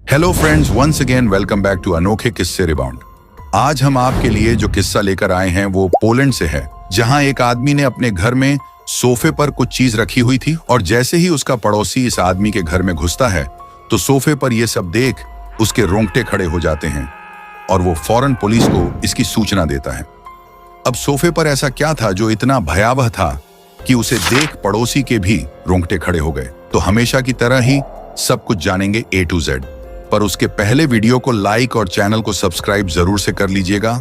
Hello friends, once again welcome back to अनोखे किस्से rebound. आज हम आपके लिए जो किस्सा लेकर आए हैं वो पोलैंड से है, जहां एक आदमी ने अपने घर में सोफे पर कुछ चीज रखी हुई थी और जैसे ही उसका पड़ोसी इस आदमी के घर में घुसता है तो सोफे पर यह सब देख उसके रोंगटे खड़े हो जाते हैं और वो फौरन पुलिस को इसकी सूचना देता है। अब सोफे पर ऐसा क्या था जो इतना भयावह था कि उसे देख पड़ोसी के भी रोंगटे खड़े हो गए। तो हमेशा की तरह ही सब कुछ जानेंगे A to Z, पर उसके पहले वीडियो को लाइक और चैनल को सब्सक्राइब जरूर से कर लीजिएगा।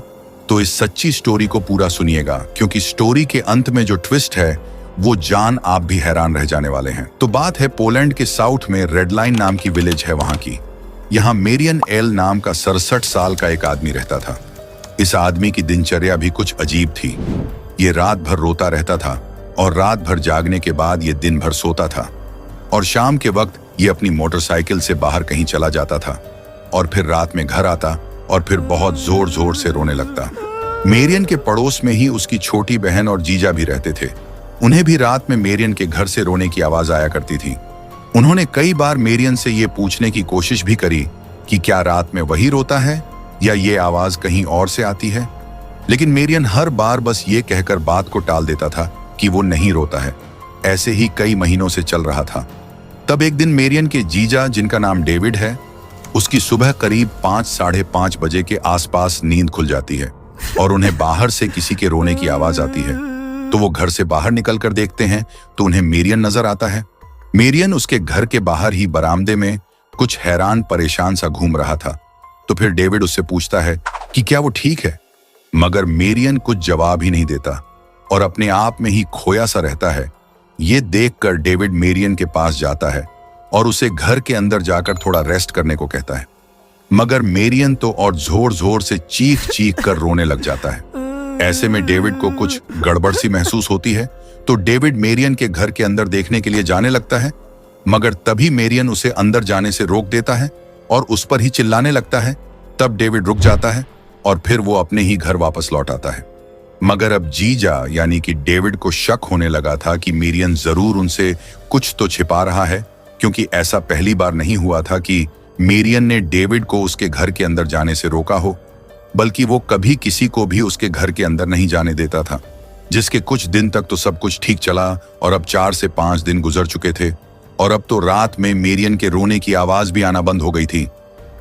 तो इस सच्ची स्टोरी को पूरा सुनिएगा, क्योंकि स्टोरी के अंत में जो ट्विस्ट है वो जान आप भी हैरान रह जाने वाले हैं। तो बात है पोलैंड के साउथ में रेड लाइन नाम की विलेज है वहां की। यहाँ मेरियन एल नाम का 67 साल का एक आदमी रहता था। इस आदमी की दिनचर्या भी कुछ अजीब थी। ये रात भर रोता रहता था और रात भर जागने के बाद ये दिन भर सोता था और शाम के वक्त ये अपनी मोटरसाइकिल से बाहर कहीं चला जाता था और फिर रात में घर आता और फिर बहुत जोर जोर से रोने लगता। मेरियन के पड़ोस में ही उसकी छोटी बहन और जीजा भी रहते थे। उन्हें भी रात में मेरियन के घर से रोने की आवाज आया करती थी। उन्होंने कई बार मेरियन से ये पूछने की कोशिश भी करी कि क्या रात में वही रोता है या ये आवाज कहीं और से आती है, लेकिन मेरियन हर बार बस ये कहकर बात को टाल देता था कि वो नहीं रोता है। ऐसे ही कई महीनों से चल रहा था। तब एक दिन मेरियन के जीजा, जिनका नाम डेविड है, उसकी सुबह करीब 5 साढ़े 5 बजे के आसपास नींद खुल जाती है और उन्हें बाहर से किसी के रोने की आवाज आती है। तो वो घर से बाहर निकल कर देखते हैं तो उन्हें मेरियन नजर आता है। मेरियन उसके घर के बाहर ही बरामदे में कुछ हैरान परेशान सा घूम रहा था। तो फिर डेविड उससे पूछता है कि क्या वो ठीक है, मगर मेरियन कुछ जवाब ही नहीं देता और अपने आप में ही खोया सा रहता है। ये देखकर डेविड मेरियन के पास जाता है और उसे घर के अंदर जाकर थोड़ा रेस्ट करने को कहता है, मगर मेरियन तो और जोर जोर से चीख चीख कर रोने लग जाता है। ऐसे में डेविड को कुछ गड़बड़ सी महसूस होती है, तो डेविड मेरियन के घर के अंदर देखने के लिए जाने लगता है, मगर तभी मेरियन उसे अंदर जाने से रोक देता है और उस पर ही चिल्लाने लगता है। तब डेविड रुक जाता है और फिर वो अपने ही घर वापस लौट आता है। मगर अब जीजा यानी कि डेविड को शक होने लगा था कि मेरियन जरूर उनसे कुछ तो छिपा रहा है, क्योंकि ऐसा पहली बार नहीं हुआ था कि मेरियन ने डेविड को उसके घर के अंदर जाने से रोका हो, बल्कि वो कभी किसी को भी उसके घर के अंदर नहीं जाने देता था। जिसके कुछ दिन तक तो सब कुछ ठीक चला और अब 4 से 5 दिन गुजर चुके थे और अब तो रात में मेरियन के रोने की आवाज भी आना बंद हो गई थी।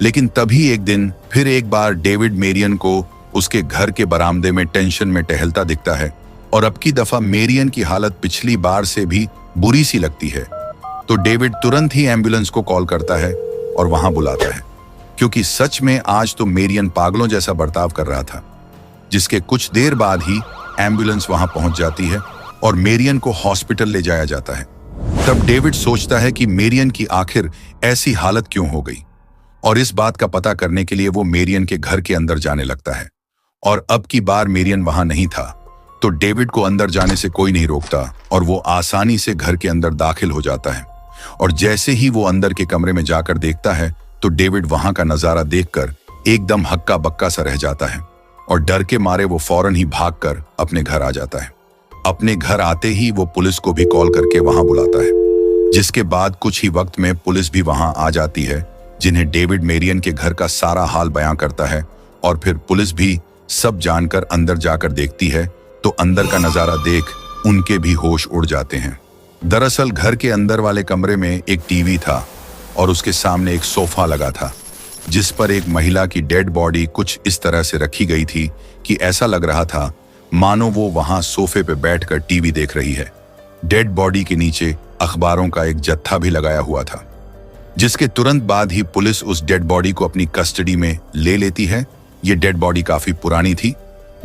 लेकिन तभी एक दिन फिर एक बार डेविड मेरियन को उसके घर के बरामदे में टेंशन में टहलता दिखता है और अब की दफा मेरियन की हालत पिछली बार से भी बुरी सी लगती है। तो डेविड तुरंत ही एम्बुलेंस को कॉल करता है और वहां बुलाता है, क्योंकि सच में आज तो मेरियन पागलों जैसा बर्ताव कर रहा था। जिसके कुछ देर बाद ही एम्बुलेंस वहां पहुंच जाती है और मेरियन को हॉस्पिटल ले जाया जाता है। तब डेविड सोचता है कि मेरियन की आखिर ऐसी हालत क्यों हो गई, और इस बात का पता करने के लिए वो मेरियन के घर के अंदर जाने लगता है। और अब की बार मेरियन वहां नहीं था, तो डेविड को अंदर जाने से कोई नहीं रोकता और वो आसानी से घर के अंदर दाखिल हो जाता है। और जैसे ही वो अंदर के कमरे में जाकर देखता है तो डेविड वहां का नजारा देखकर एकदम हक्का बक्का सा रह जाता है और डर के मारे वो फौरन ही भागकर अपने घर आ जाता है। अपने घर आते ही वो पुलिस को भी कॉल करके वहां बुलाता है, जिसके बाद कुछ ही वक्त में पुलिस भी वहां आ जाती है, जिन्हें डेविड मेरियन के घर का सारा हाल बयां करता है। और फिर पुलिस भी सब जानकर अंदर जाकर देखती है तो अंदर का नजारा देख उनके भी होश उड़ जाते हैं। दरअसल घर के अंदर वाले कमरे में एक टीवी था और उसके सामने एक सोफा लगा था, जिस पर एक महिला की डेड बॉडी कुछ इस तरह से रखी गई थी कि ऐसा लग रहा था मानो वो वहां सोफे पे बैठकर टीवी देख रही है। डेड बॉडी के नीचे अखबारों का एक जत्था भी लगाया हुआ था। जिसके तुरंत बाद ही पुलिस उस डेड बॉडी को अपनी कस्टडी में ले लेती है। ये डेड बॉडी काफी पुरानी थी।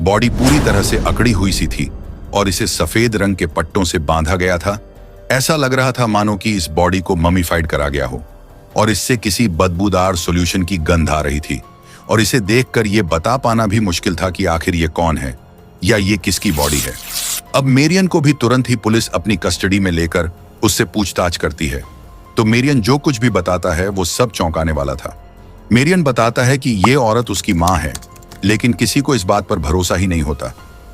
बॉडी पूरी तरह से अकड़ी हुई सी थी और इसे सफेद रंग के पट्टों से बांधा गया था। ऐसा लग रहा था मानो कि इस बॉडी को ममीफाइड करा गया हो और इससे किसी बदबूदार सॉल्यूशन की गंध आ रही थी। और इसे देखकर यह बता पाना भी मुश्किल था कि आखिर ये कौन है या ये किसकी बॉडी है। अब मेरियन को भी तुरंत ही पुलिस अपनी कस्टडी में लेकर उससे पूछताछ करती है। तो मेरियन जो कुछ भी बताता है वो सब चौंकाने वाला था। मेरियन बताता है कि ये औरत उसकी माँ है, लेकिन किसी को इस बात पर भरोसा ही नहीं होता,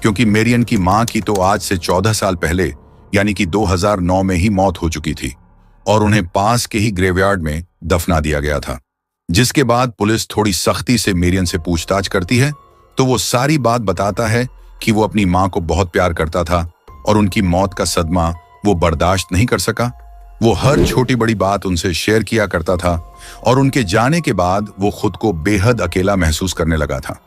क्योंकि मेरियन की माँ की तो आज से 14 साल पहले यानी कि 2009 में ही मौत हो चुकी थी और उन्हें पास के ही ग्रेवयार्ड में दफना दिया गया था। जिसके बाद पुलिस थोड़ी सख्ती से मेरियन से पूछताछ करती है तो वो सारी बात बताता है कि वो अपनी मां को बहुत प्यार करता था और उनकी मौत का सदमा वो बर्दाश्त नहीं कर सका। वो हर छोटी बड़ी बात उनसे शेयर किया करता था और उनके जाने के बाद वो खुद को बेहद अकेला महसूस करने लगा था।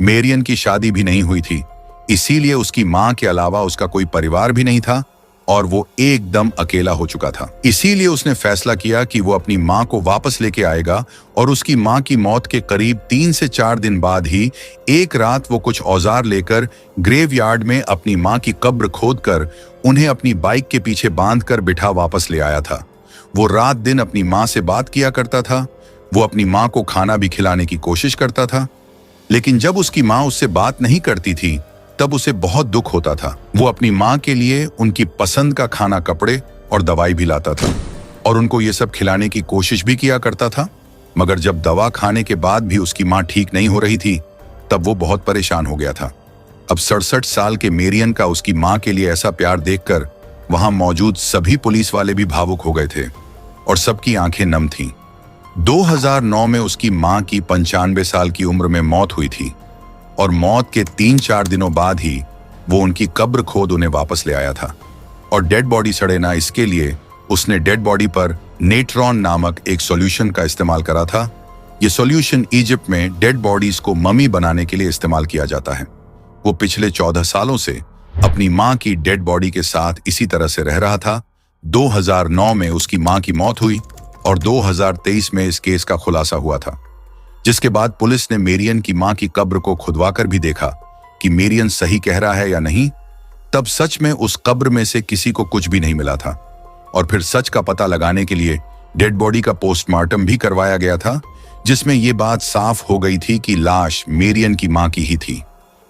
मेरियन की शादी भी नहीं हुई थी, इसीलिए उसकी मां के अलावा उसका कोई परिवार भी नहीं था और वो एकदम अकेला हो चुका था। इसीलिए उसने फैसला किया कि वो अपनी मां को वापस लेके आएगा और उसकी मां की मौत के करीब 3 से 4 दिन बाद ही एक रात वो कुछ औजार लेकर ग्रेवयार्ड में अपनी मां की कब्र खोदकर उन्हें अपनी बाइक के पीछे बांधकर बिठा वापस ले आया था। वो रात दिन अपनी मां से बात किया करता था, वो अपनी मां को खाना भी खिलाने की कोशिश करता था, लेकिन जब उसकी मां उससे बात नहीं करती थी तब उसे बहुत दुख होता था। वो अपनी मां के लिए उनकी पसंद का खाना, कपड़े और दवाई भी लाता था और उनको ये सब खिलाने की कोशिश भी किया करता था। मगर जब दवा खाने के बाद भी उसकी मां ठीक नहीं हो रही थी तब वो बहुत परेशान हो गया था। अब 67 साल के मेरियन का उसकी मां के लिए ऐसा प्यार देखकर वहां मौजूद सभी पुलिस वाले भी भावुक हो गए थे और सबकी आंखें नम थीं। 2009 में उसकी मां की 95 साल की उम्र में मौत हुई थी और मौत के 3-4 दिनों बाद ही वो उनकी कब्र खोद उन्हें वापस ले आया था। और डेड बॉडी सड़े ना, इसके लिए उसने डेड बॉडी पर नेट्रॉन नामक एक सॉल्यूशन का इस्तेमाल करा था। ये सॉल्यूशन इजिप्ट में डेड बॉडीज को ममी बनाने के लिए इस्तेमाल किया जाता है। वो पिछले 14 सालों से अपनी मां की डेड बॉडी के साथ इसी तरह से रह रहा था। 2009 में उसकी मां की मौत हुई और 2023 में इस केस का खुलासा हुआ था, जिसके बाद पुलिस ने मेरियन की मां की कब्र को खुदवाकर भी देखा कि मेरियन सही कह रहा है या नहीं। तब सच में उस कब्र में से किसी को कुछ भी नहीं मिला था और फिर सच का पता लगाने के लिए डेड बॉडी का पोस्टमार्टम भी करवाया गया था, जिसमें यह बात साफ हो गई थी कि लाश मेरियन की मां की ही थी।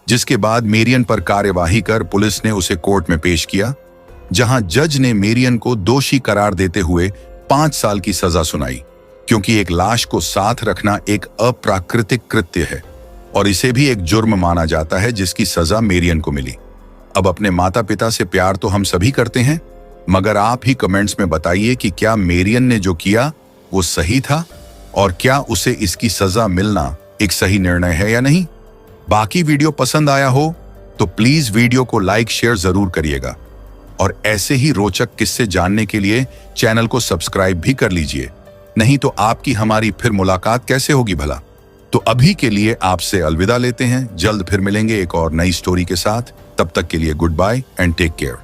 जिसके बाद मेरियन पर कार्यवाही कर पुलिस ने उसे कोर्ट में पेश किया, जहां जज ने मेरियन को दोषी करार देते हुए 5 साल की सजा सुनाई, क्योंकि एक लाश को साथ रखना एक अप्राकृतिक कृत्य है और इसे भी एक जुर्म माना जाता है, जिसकी सजा मेरियन को मिली। अब अपने माता पिता से प्यार तो हम सभी करते हैं, मगर आप ही कमेंट्स में बताइए कि क्या मेरियन ने जो किया वो सही था और क्या उसे इसकी सजा मिलना एक सही निर्णय है या नहीं। बाकी वीडियो पसंद आया हो तो प्लीज वीडियो को लाइक शेयर जरूर करिएगा और ऐसे ही रोचक किस्से जानने के लिए चैनल को सब्सक्राइब भी कर लीजिए, नहीं तो आपकी हमारी फिर मुलाकात कैसे होगी भला। तो अभी के लिए आपसे अलविदा लेते हैं, जल्द फिर मिलेंगे एक और नई स्टोरी के साथ। तब तक के लिए goodbye and take care.